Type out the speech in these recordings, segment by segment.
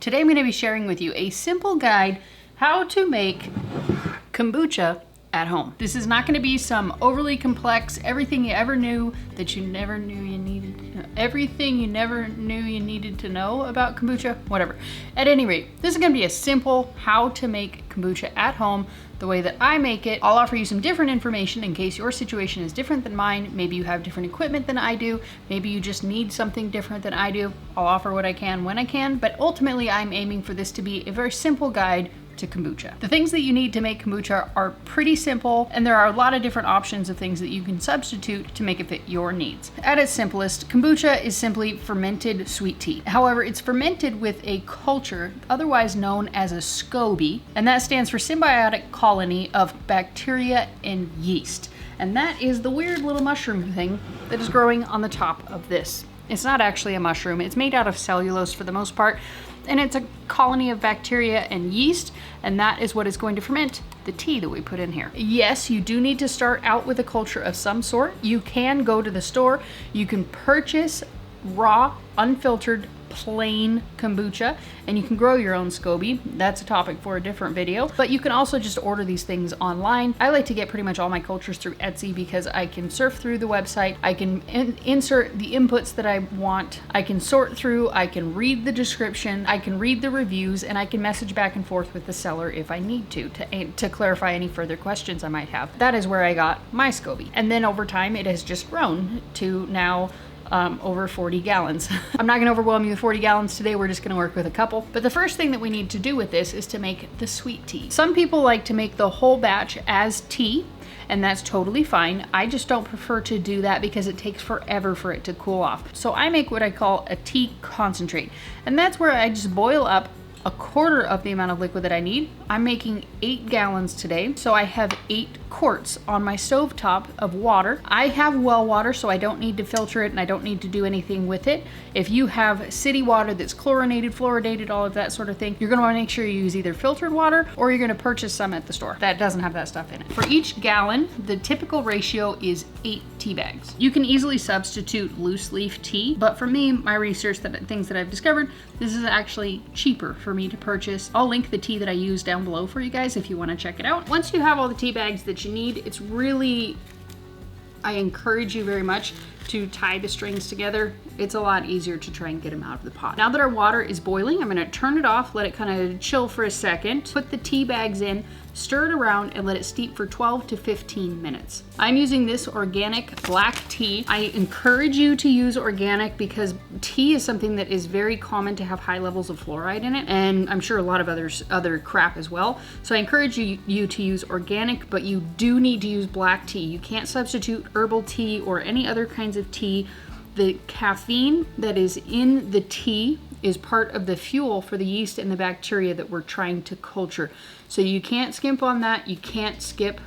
Today I'm going to be sharing with you a simple guide how to make kombucha at home. This is not going to be some overly complex, everything you ever knew that you never knew you needed, everything you never knew you needed to know about kombucha, whatever. At any rate, this is going to be a simple how to make kombucha at home the way that I make it. I'll offer you some different information in case your situation is different than mine. Maybe you have different equipment than I do. Maybe you just need something different than I do. I'll offer what I can when I can, but ultimately I'm aiming for this to be a very simple guide to kombucha. The things that you need to make kombucha are pretty simple, and there are a lot of different options of things that you can substitute to make it fit your needs. At its simplest, kombucha is simply fermented sweet tea. However, it's fermented with a culture otherwise known as a SCOBY, and that stands for symbiotic colony of bacteria and yeast. And that is the weird little mushroom thing that is growing on the top of this. It's not actually a mushroom. It's made out of cellulose for the most part, and it's a colony of bacteria and yeast, and that is what is going to ferment the tea that we put in here. Yes, you do need to start out with a culture of some sort. You can go to the store. You can purchase raw, unfiltered, plain kombucha, and you can grow your own SCOBY. That's a topic for a different video, but you can also just order these things online. I like to get pretty much all my cultures through Etsy because I can surf through the website, I can insert the inputs that I want, I can sort through, I can read the description, I can read the reviews, and I can message back and forth with the seller if I need to clarify any further questions I might have. That is where I got my SCOBY. And then over time, it has just grown to now over 40 gallons. I'm not going to overwhelm you with 40 gallons today. We're just going to work with a couple. But the first thing that we need to do with this is to make the sweet tea. Some people like to make the whole batch as tea, and that's totally fine. I just don't prefer to do that because it takes forever for it to cool off. So I make what I call a tea concentrate, and that's where I just boil up a quarter of the amount of liquid that I need. I'm making 8 gallons today, so I have 8 quarts on my stovetop of water. I have well water, so I don't need to filter it and I don't need to do anything with it. If you have city water that's chlorinated, fluoridated, all of that sort of thing, you're gonna wanna make sure you use either filtered water or you're gonna purchase some at the store that doesn't have that stuff in it. For each gallon, the typical ratio is 8 tea bags. You can easily substitute loose leaf tea, but for me, my research, things that I've discovered, this is actually cheaper for me to purchase. I'll link the tea that I use down below for you guys if you want to check it out. Once you have all the tea bags that you need, it's really, I encourage you very much to tie the strings together. It's a lot easier to try and get them out of the pot. Now that our water is boiling, I'm gonna turn it off, let it kind of chill for a second, put the tea bags in, stir it around, and let it steep for 12 to 15 minutes. I'm using this organic black tea. I encourage you to use organic because tea is something that is very common to have high levels of fluoride in it, and I'm sure a lot of other crap as well. So I encourage you to use organic, but you do need to use black tea. You can't substitute herbal tea or any other kinds of tea. The caffeine that is in the tea is part of the fuel for the yeast and the bacteria that we're trying to culture. So you can't skimp on that. You can't skip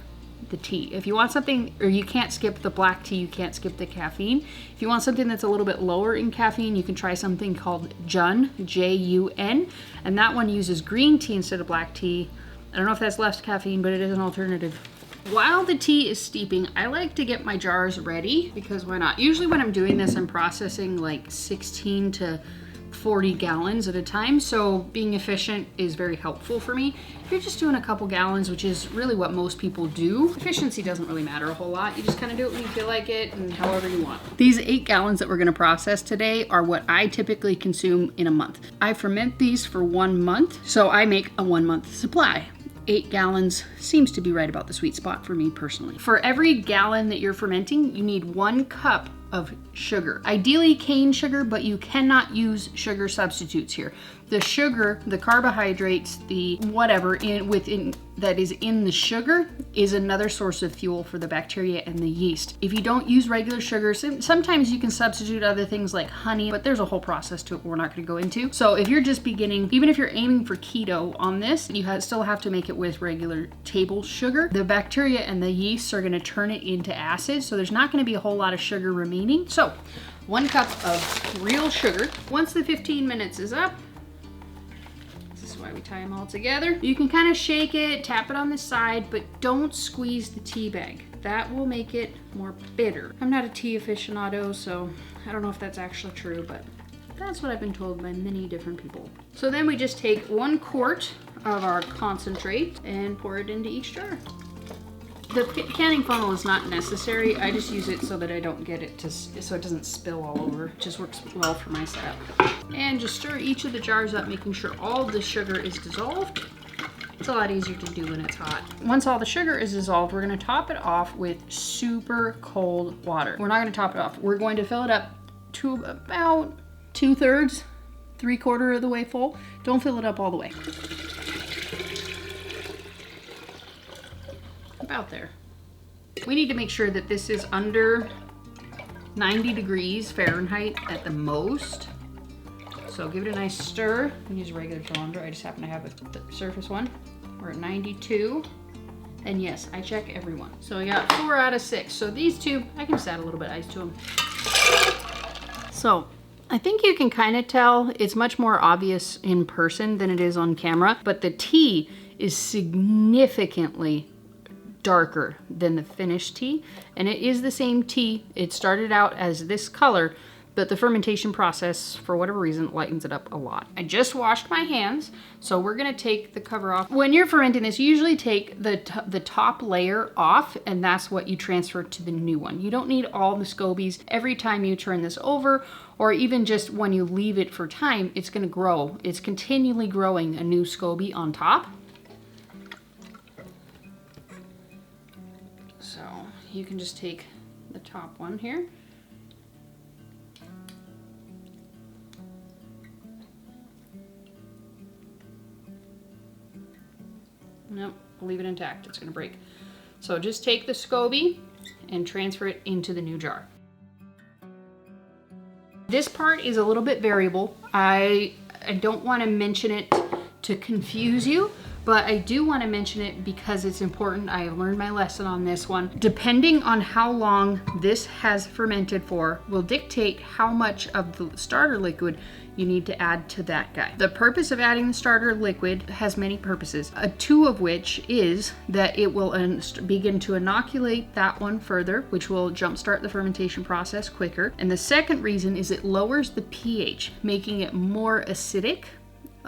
the tea. If you want something, or you can't skip the black tea, you can't skip the caffeine. If you want something that's a little bit lower in caffeine, you can try something called Jun, J-U-N, and that one uses green tea instead of black tea. I don't know if that's less caffeine, but it is an alternative. While the tea is steeping, I like to get my jars ready because why not? Usually when I'm doing this, I'm processing like 16 to 40 gallons at a time, so being efficient is very helpful for me. If you're just doing a couple gallons, which is really what most people do, efficiency doesn't really matter a whole lot. You just kind of do it when you feel like it and however you want. These 8 gallons that we're going to process today are what I typically consume in a month. I ferment these for 1 month, so I make a 1-month supply. 8 gallons seems to be right about the sweet spot for me personally. For every gallon that you're fermenting, you need 1 cup of sugar. Ideally cane sugar, but you cannot use sugar substitutes here. The sugar, the carbohydrates, the whatever that is in the sugar is another source of fuel for the bacteria and the yeast. If you don't use regular sugar, sometimes you can substitute other things like honey, but there's a whole process to it we're not going to go into. So if you're just beginning, even if you're aiming for keto on this, you still have to make it with regular table sugar. The bacteria and the yeast are going to turn it into acid, so there's not going to be a whole lot of sugar remaining. So 1 cup of real sugar. Once the 15 minutes is up, why we tie them all together. You can kind of shake it, tap it on the side, but don't squeeze the tea bag. That will make it more bitter. I'm not a tea aficionado, so I don't know if that's actually true, but That's what I've been told by many different people. So then we just take 1 quart of our concentrate and pour it into each jar. The canning funnel is not necessary. I just use it so that I don't get it so it doesn't spill all over. It just works well for my setup. And just stir each of the jars up, making sure all the sugar is dissolved. It's a lot easier to do when it's hot. Once all the sugar is dissolved, we're gonna top it off with super cold water. We're not gonna top it off. We're going to fill it up to about 2/3, 3/4 of the way full. Don't fill it up all the way. About there. We need to make sure that this is under 90 degrees Fahrenheit at the most. So give it a nice stir. I use a regular thermometer. I just happen to have a surface one. We're at 92. And yes, I check every one. So I got 4 out of 6. So these two, I can just add a little bit of ice to them. So I think you can kind of tell it's much more obvious in person than it is on camera, but the tea is significantly darker than the finished tea, and it is the same tea. It started out as this color, but the fermentation process, for whatever reason, lightens it up a lot. I just washed my hands, so we're gonna take the cover off. When you're fermenting this, you usually take the top layer off, and that's what you transfer to the new one. You don't need all the SCOBYs every time you turn this over, or even just when you leave it for time, it's gonna grow. It's continually growing a new SCOBY on top. So you can just take the top one here. Nope, leave it intact, it's gonna break. So just take the SCOBY and transfer it into the new jar. This part is a little bit variable. I don't wanna mention it to confuse you, but I do want to mention it because it's important. I have learned my lesson on this one. Depending on how long this has fermented for will dictate how much of the starter liquid you need to add to that guy. The purpose of adding the starter liquid has many purposes, 2 of which is that it will begin to inoculate that one further, which will jumpstart the fermentation process quicker. And the second reason is it lowers the pH, making it more acidic.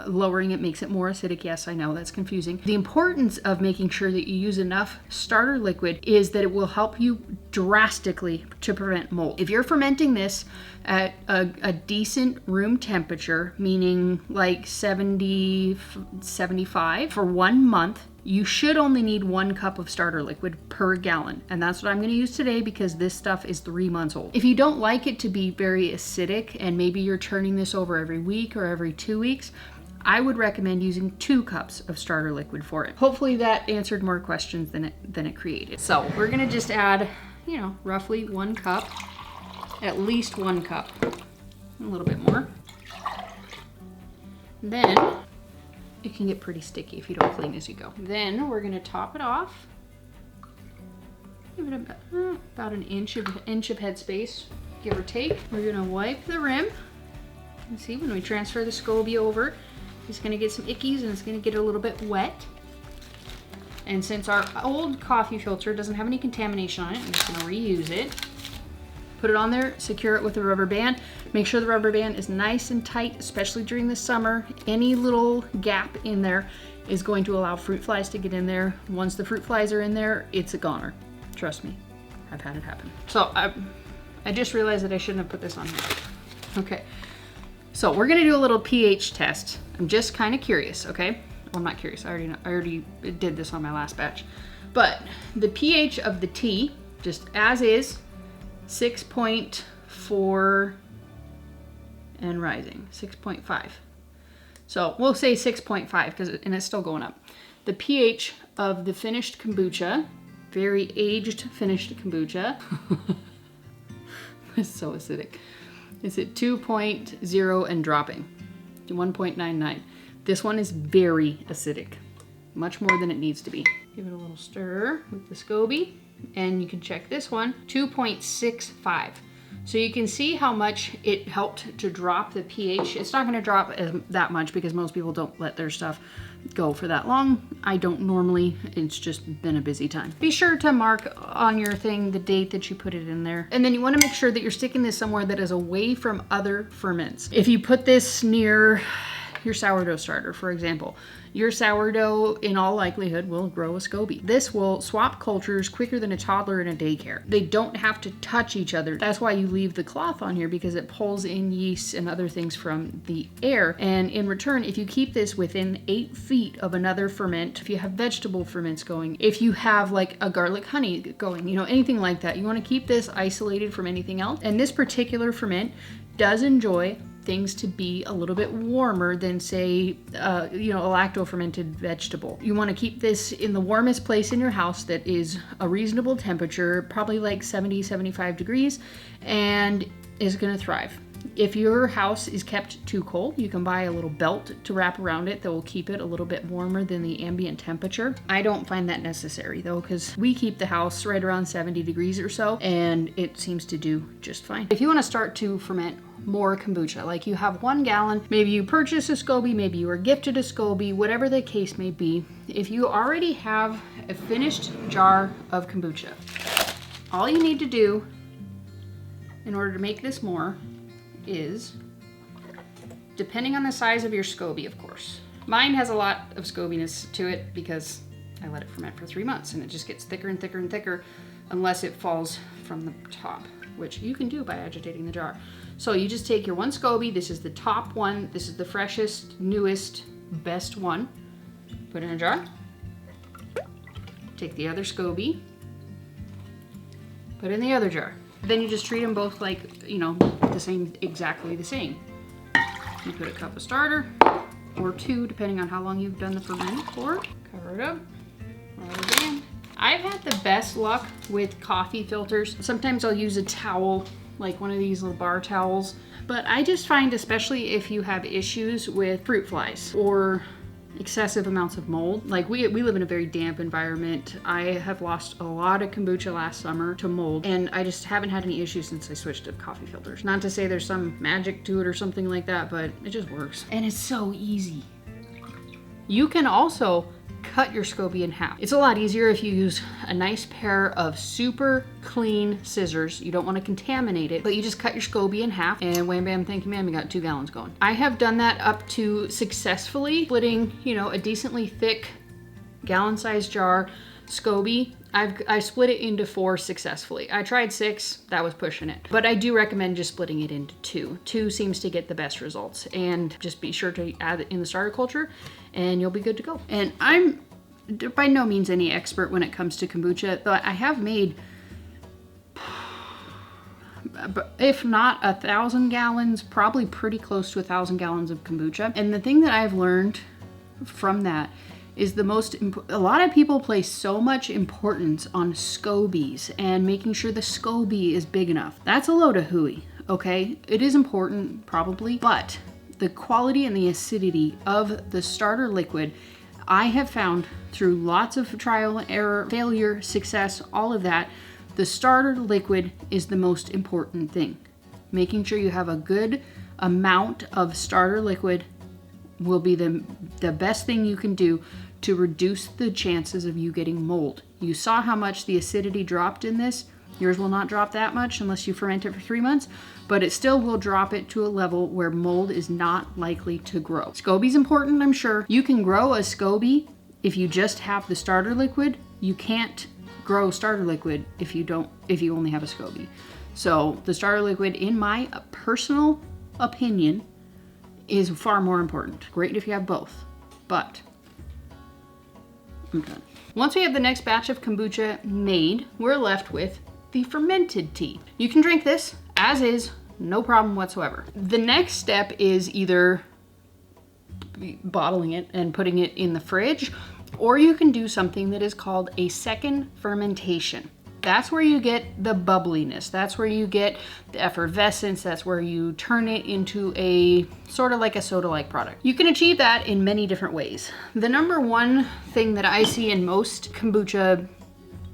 Lowering it makes it more acidic. Yes, I know that's confusing. The importance of making sure that you use enough starter liquid is that it will help you drastically to prevent mold. If you're fermenting this at a decent room temperature, meaning like 70, 75 for 1 month, you should only need 1 cup of starter liquid per gallon. And that's what I'm gonna use today because this stuff is 3 months old. If you don't like it to be very acidic and maybe you're turning this over every week or every 2 weeks, I would recommend using 2 cups of starter liquid for it. Hopefully that answered more questions than it created. So we're gonna just add, you know, roughly 1 cup, at least 1 cup, a little bit more. Then it can get pretty sticky if you don't clean as you go. Then we're gonna top it off. Give it about an inch of headspace, give or take. We're gonna wipe the rim. You see, when we transfer the SCOBY over, it's gonna get some ickies and it's gonna get a little bit wet. And since our old coffee filter doesn't have any contamination on it, I'm just gonna reuse it. Put it on there, secure it with a rubber band. Make sure the rubber band is nice and tight, especially during the summer. Any little gap in there is going to allow fruit flies to get in there. Once the fruit flies are in there, it's a goner. Trust me, I've had it happen. So I just realized that I shouldn't have put this on here. Okay. So we're gonna do a little pH test. I'm just kind of curious, okay? Well, I'm not curious, I already did this on my last batch. But the pH of the tea, just as is, 6.4 and rising, 6.5. So we'll say 6.5 and it's still going up. The pH of the finished kombucha, very aged finished kombucha, it's so acidic. Is at 2.0 and dropping to 1.99. This one is very acidic, much more than it needs to be. Give it a little stir with the SCOBY, and you can check this one, 2.65. So you can see how much it helped to drop the pH. It's not going to drop that much because most people don't let their stuff go for that long. I don't normally. It's just been a busy time. Be sure to mark on your thing the date that you put it in there. And then you want to make sure that you're sticking this somewhere that is away from other ferments. If you put this near your sourdough starter, for example, your sourdough in all likelihood will grow a SCOBY. This will swap cultures quicker than a toddler in a daycare. They don't have to touch each other. That's why you leave the cloth on here, because it pulls in yeast and other things from the air. And in return, if you keep this within 8 feet of another ferment, if you have vegetable ferments going, if you have like a garlic honey going, you know, anything like that, you want to keep this isolated from anything else. And this particular ferment does enjoy things to be a little bit warmer than, say, you know, a lacto-fermented vegetable. You want to keep this in the warmest place in your house that is a reasonable temperature, probably like 70, 75 degrees, and is going to thrive. If your house is kept too cold, you can buy a little belt to wrap around it that will keep it a little bit warmer than the ambient temperature. I don't find that necessary though, because we keep the house right around 70 degrees or so, and it seems to do just fine. If you want to start to ferment more kombucha, like you have 1 gallon, maybe you purchase a SCOBY, maybe you were gifted a SCOBY, whatever the case may be, if you already have a finished jar of kombucha, all you need to do in order to make this more is, depending on the size of your SCOBY, of course. Mine has a lot of SCOBY-ness to it because I let it ferment for 3 months, and it just gets thicker and thicker and thicker unless it falls from the top, which you can do by agitating the jar. So you just take your 1 SCOBY, this is the top one, this is the freshest, newest, best one. Put it in a jar. Take the other SCOBY, put it in the other jar. Then you just treat them both like, you know, the same, exactly the same. You put a cup of starter, or 2, depending on how long you've done the ferment for. Cover it up, roll it in. I've had the best luck with coffee filters. Sometimes I'll use a towel, like one of these little bar towels. But I just find, especially if you have issues with fruit flies or excessive amounts of mold. Like we live in a very damp environment. I have lost a lot of kombucha last summer to mold, and I just haven't had any issues since I switched to coffee filters. Not to say there's some magic to it or something like that, but it just works. And it's so easy. You can also cut your SCOBY in half. It's a lot easier if you use a nice pair of super clean scissors. You don't want to contaminate it, but you just cut your SCOBY in half, and wham bam thank you ma'am, you got 2 gallons going. I have done that up to successfully splitting, you know, a decently thick gallon-sized jar SCOBY. I split it into 4 successfully. I tried 6, that was pushing it. But I do recommend just splitting it into 2. 2 seems to get the best results. And just be sure to add it in the starter culture and you'll be good to go. And I'm by no means any expert when it comes to kombucha, but I have made, if not 1,000 gallons, probably pretty close to 1,000 gallons of kombucha. And the thing that I've learned from that is a lot of people place so much importance on SCOBYs and making sure the SCOBY is big enough. That's a load of hooey, okay? It is important, probably, but the quality and the acidity of the starter liquid, I have found through lots of trial, error, failure, success, all of that, the starter liquid is the most important thing. Making sure you have a good amount of starter liquid will be the best thing you can do to reduce the chances of you getting mold. You saw how much the acidity dropped in this. Yours will not drop that much unless you ferment it for 3 months, but it still will drop it to a level where mold is not likely to grow. SCOBY's important, I'm sure. You can grow a SCOBY if you just have the starter liquid. You can't grow starter liquid if you only have a SCOBY. So the starter liquid, in my personal opinion, is far more important. Great if you have both, but I'm done. Once we have the next batch of kombucha made, we're left with the fermented tea. You can drink this as is, no problem whatsoever. The next step is either bottling it and putting it in the fridge, or you can do something that is called a second fermentation. That's where you get the bubbliness. That's where you get the effervescence. That's where you turn it into a sort of like a soda-like product. You can achieve that in many different ways. The number one thing that I see in most kombucha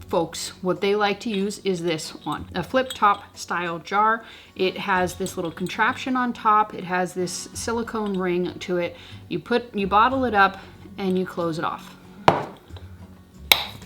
folks, what they like to use is this one, a flip top style jar. It has this little contraption on top. It has this silicone ring to it. You bottle it up and you close it off.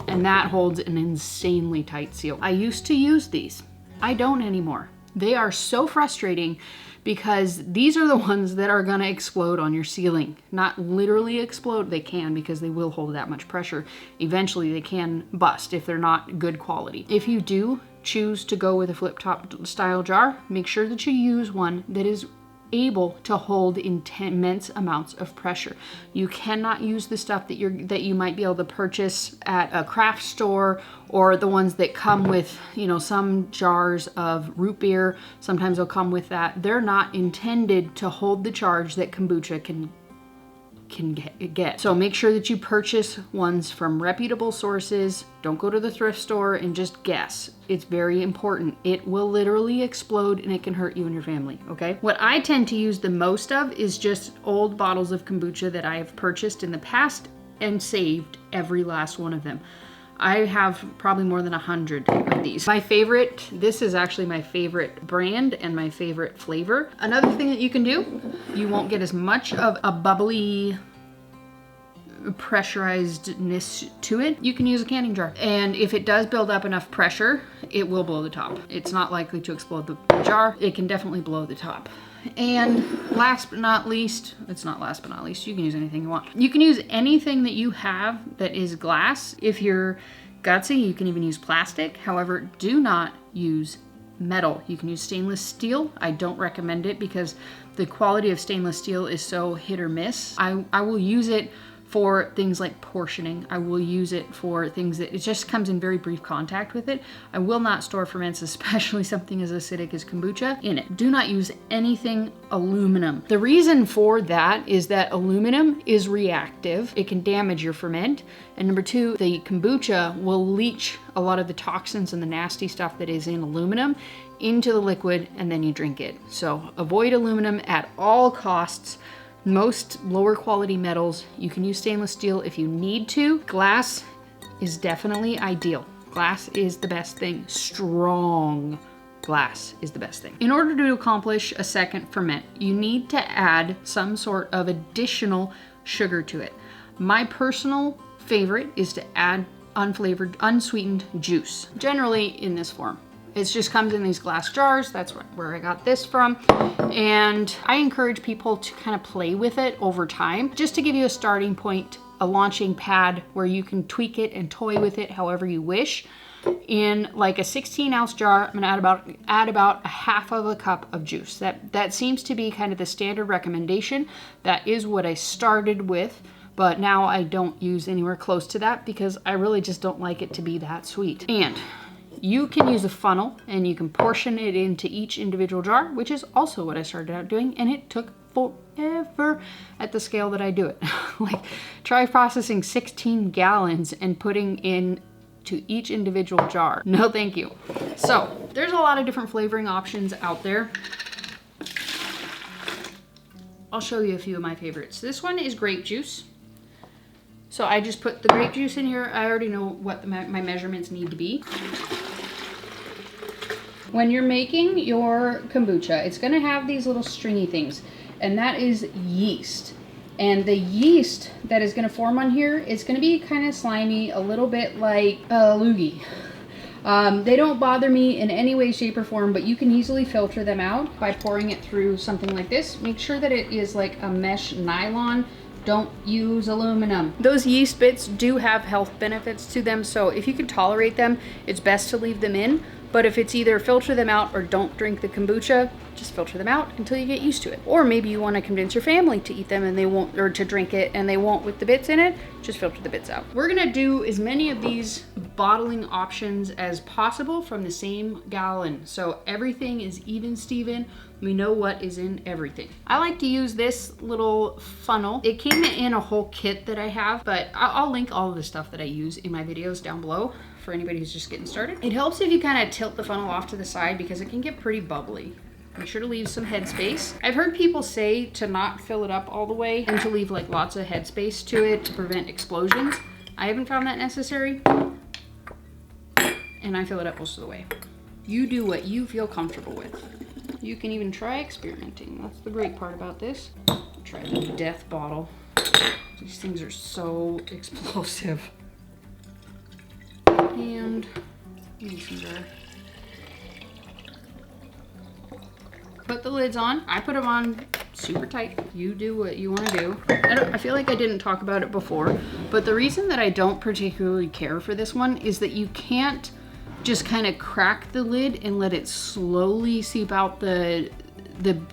And that holds an insanely tight seal. I used to use these. I don't anymore. They are so frustrating because these are the ones that are gonna explode on your ceiling. Not literally explode, they can because they will hold that much pressure. Eventually they can bust if they're not good quality. If you do choose to go with a flip top style jar, make sure that you use one that is able to hold immense amounts of pressure. You cannot use the stuff that you might be able to purchase at a craft store, or the ones that come with, you know, some jars of root beer. Sometimes they'll come with that. They're not intended to hold the charge that kombucha can get. So make sure that you purchase ones from reputable sources. Don't go to the thrift store and just guess. It's very important. It will literally explode and it can hurt you and your family, okay? What I tend to use the most of is just old bottles of kombucha that I have purchased in the past and saved every last one of them. I have probably more than 100 of these. My favorite, this is actually my favorite brand and my favorite flavor. Another thing that you can do, you won't get as much of a bubbly pressurizedness to it. You can use a canning jar. And if it does build up enough pressure, it will blow the top. It's not likely to explode the jar. It can definitely blow the top. And last but not least, it's not last but not least, you can use anything you want. You can use anything that you have that is glass. If you're gutsy, you can even use plastic. However, do not use metal. You can use stainless steel. I don't recommend it because the quality of stainless steel is so hit or miss. I will use it for things like portioning. I will use it for things that it just comes in very brief contact with it. I will not store ferments, especially something as acidic as kombucha, in it. Do not use anything aluminum. The reason for that is that aluminum is reactive. It can damage your ferment. And number two, the kombucha will leach a lot of the toxins and the nasty stuff that is in aluminum into the liquid, and then you drink it. So avoid aluminum at all costs. Most lower quality metals, you can use stainless steel if you need to. Glass is definitely ideal. Glass is the best thing. Strong glass is the best thing. In order to accomplish a second ferment, you need to add some sort of additional sugar to it. My personal favorite is to add unflavored, unsweetened juice, generally in this form. It just comes in these glass jars. That's where I got this from. And I encourage people to kind of play with it over time, just to give you a starting point, a launching pad where you can tweak it and toy with it however you wish. In like a 16-ounce jar, I'm gonna add about a half of a cup of juice. That seems to be kind of the standard recommendation. That is what I started with, but now I don't use anywhere close to that because I really just don't like it to be that sweet. And you can use a funnel and you can portion it into each individual jar, which is also what I started out doing, and it took forever at the scale that I do it. Like, try processing 16 gallons and putting in to each individual jar. No, thank you. So there's a lot of different flavoring options out there. I'll show you a few of my favorites. This one is grape juice. So I just put the grape juice in here. I already know what my measurements need to be. When you're making your kombucha, it's gonna have these little stringy things, and that is yeast. And the yeast that is gonna form on here is gonna be kind of slimy, a little bit like a loogie. They don't bother me in any way, shape, or form, but you can easily filter them out by pouring it through something like this. Make sure that it is like a mesh nylon. Don't use aluminum. Those yeast bits do have health benefits to them, so if you can tolerate them, it's best to leave them in. But if it's either filter them out or don't drink the kombucha, just filter them out until you get used to it. Or maybe you want to convince your family to eat them and they won't, or to drink it and they won't with the bits in it, just filter the bits out. We're gonna do as many of these bottling options as possible from the same gallon. So everything is even Steven. We know what is in everything. I like to use this little funnel. It came in a whole kit that I have, but I'll link all of the stuff that I use in my videos down below for anybody who's just getting started. It helps if you kind of tilt the funnel off to the side because it can get pretty bubbly. Make sure to leave some headspace. I've heard people say to not fill it up all the way and to leave like lots of headspace to it to prevent explosions. I haven't found that necessary. and I fill it up most of the way. You do what you feel comfortable with. You can even try experimenting. That's the great part about this. Try the death bottle. These things are so explosive. And mason jar. Put the lids on. I put them on super tight. You do what you want to do. I feel like I didn't talk about it before, but the reason that I don't particularly care for this one is that you can't just kind of crack the lid and let it slowly seep out the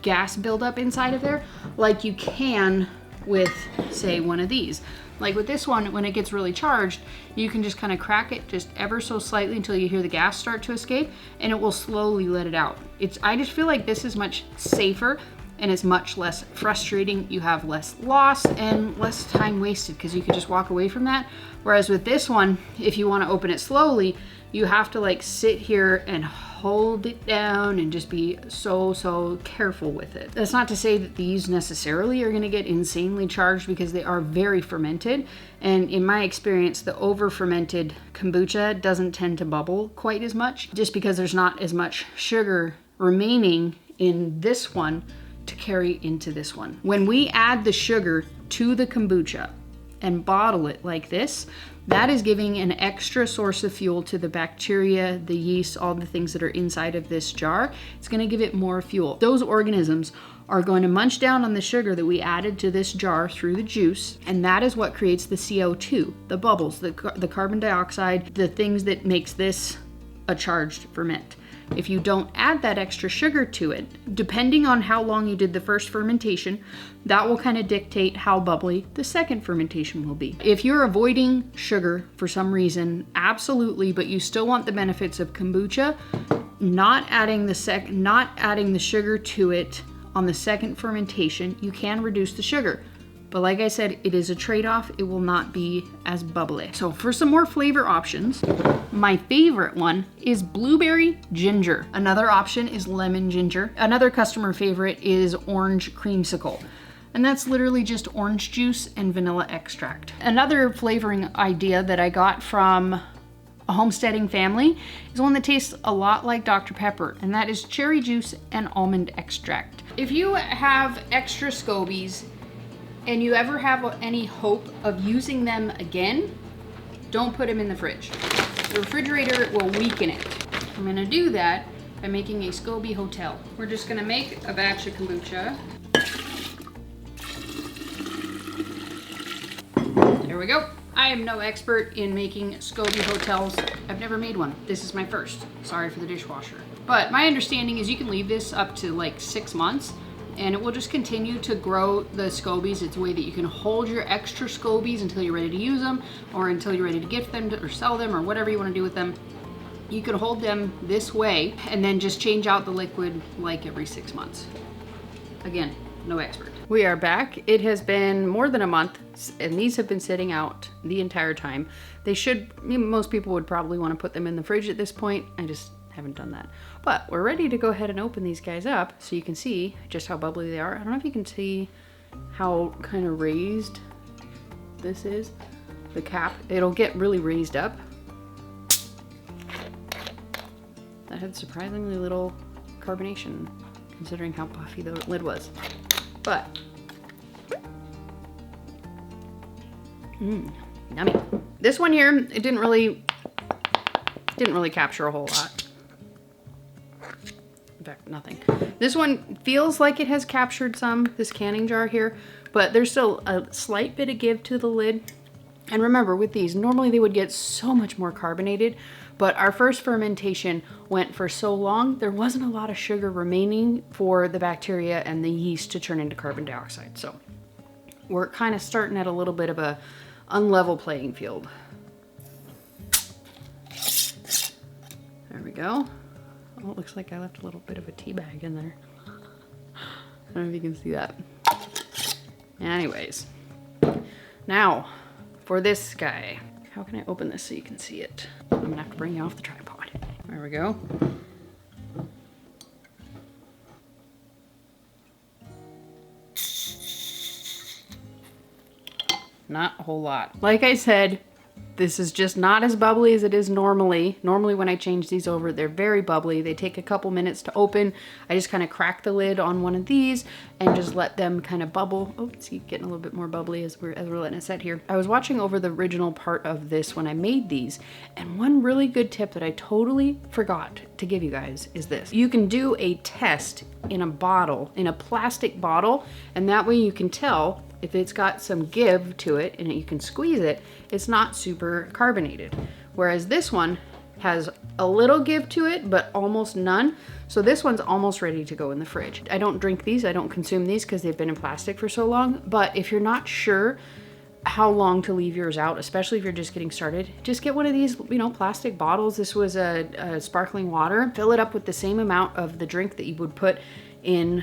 gas buildup inside of there like you can with, say, one of these. Like with this one, when it gets really charged, you can just kind of crack it just ever so slightly until you hear the gas start to escape, and it will slowly let it out. I just feel like this is much safer and it's much less frustrating. You have less loss and less time wasted because you could just walk away from that. Whereas with this one, if you want to open it slowly, you have to like sit here and hold it down and just be so careful with it. That's not to say that these necessarily are going to get insanely charged, because they are very fermented, and in my experience the over fermented kombucha doesn't tend to bubble quite as much, just because there's not as much sugar remaining in this one to carry into this one. When we add the sugar to the kombucha and bottle it like this, that is giving an extra source of fuel to the bacteria, the yeast, all the things that are inside of this jar. It's going to give it more fuel. Those organisms are going to munch down on the sugar that we added to this jar through the juice, and that is what creates the CO2, the bubbles, the carbon dioxide, the things that makes this a charged ferment. If you don't add that extra sugar to it, depending on how long you did the first fermentation, that will kind of dictate how bubbly the second fermentation will be. If you're avoiding sugar for some reason, absolutely, but you still want the benefits of kombucha, not adding the sugar to it on the second fermentation, you can reduce the sugar. But like I said, it is a trade-off. It will not be as bubbly. So for some more flavor options, my favorite one is blueberry ginger. Another option is lemon ginger. Another customer favorite is orange creamsicle. And that's literally just orange juice and vanilla extract. Another flavoring idea that I got from a homesteading family is one that tastes a lot like Dr. Pepper, and that is cherry juice and almond extract. If you have extra SCOBYs and you ever have any hope of using them again, don't put them in the fridge. The refrigerator will weaken it. I'm gonna do that by making a SCOBY hotel. We're just gonna make a batch of kombucha. There we go. I am no expert in making SCOBY hotels. I've never made one. This is my first. Sorry for the dishwasher. But my understanding is you can leave this up to like 6 months, and it will just continue to grow the SCOBYs. It's a way that you can hold your extra SCOBYs until you're ready to use them, or until you're ready to gift them or sell them, or whatever you want to do with them. You can hold them this way and then just change out the liquid like every 6 months. Again, no expert. We are back. It has been more than a month, and these have been sitting out the entire time. Most people would probably want to put them in the fridge at this point. I just haven't done that. But we're ready to go ahead and open these guys up so you can see just how bubbly they are. I don't know if you can see how kind of raised this is. The cap, it'll get really raised up. That had surprisingly little carbonation considering how puffy the lid was. But, yummy. This one here, it didn't really capture a whole lot. In fact, nothing. This one feels like it has captured some, this canning jar here, but there's still a slight bit of give to the lid. And remember, with these, normally they would get so much more carbonated, but our first fermentation went for so long, there wasn't a lot of sugar remaining for the bacteria and the yeast to turn into carbon dioxide. So we're kind of starting at a little bit of a unlevel playing field. There we go. Oh, it looks like I left a little bit of a tea bag in there. I don't know if you can see that. Anyways, now for this guy. How can I open this so you can see it? I'm gonna have to bring you off the tripod. There we go. Not a whole lot. Like I said, This is just not as bubbly as it is normally. Normally when I change these over, they're very bubbly. They take a couple minutes to open. I just kind of crack the lid on one of these and just let them kind of bubble. Oh, see, getting a little bit more bubbly as we're letting it set here. I was watching over the original part of this when I made these, and one really good tip that I totally forgot to give you guys is this. You can do a test in a bottle, in a plastic bottle, and that way you can tell if it's got some give to it and you can squeeze it, it's not super carbonated. Whereas this one has a little give to it, but almost none. So this one's almost ready to go in the fridge. I don't drink these, I don't consume these because they've been in plastic for so long. But if you're not sure how long to leave yours out, especially if you're just getting started, just get one of these, you know, plastic bottles. This was a sparkling water. Fill it up with the same amount of the drink that you would put in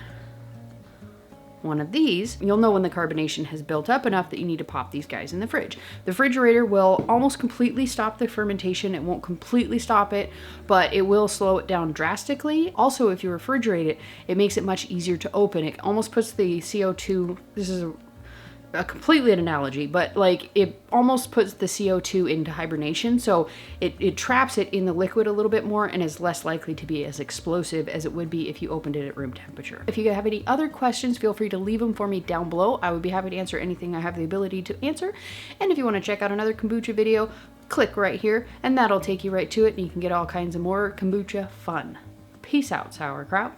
one of these. You'll know when the carbonation has built up enough that you need to pop these guys in the fridge. The refrigerator will almost completely stop the fermentation. It won't completely stop it, but it will slow it down drastically. Also, if you refrigerate it, it makes it much easier to open. It almost puts the CO2, this is a completely an analogy, but like it almost puts the CO2 into hibernation. So it traps it in the liquid a little bit more and is less likely to be as explosive as it would be if you opened it at room temperature. If you have any other questions, feel free to leave them for me down below. I would be happy to answer anything I have the ability to answer. And if you want to check out another kombucha video, click right here and that'll take you right to it and you can get all kinds of more kombucha fun. Peace out, sauerkraut.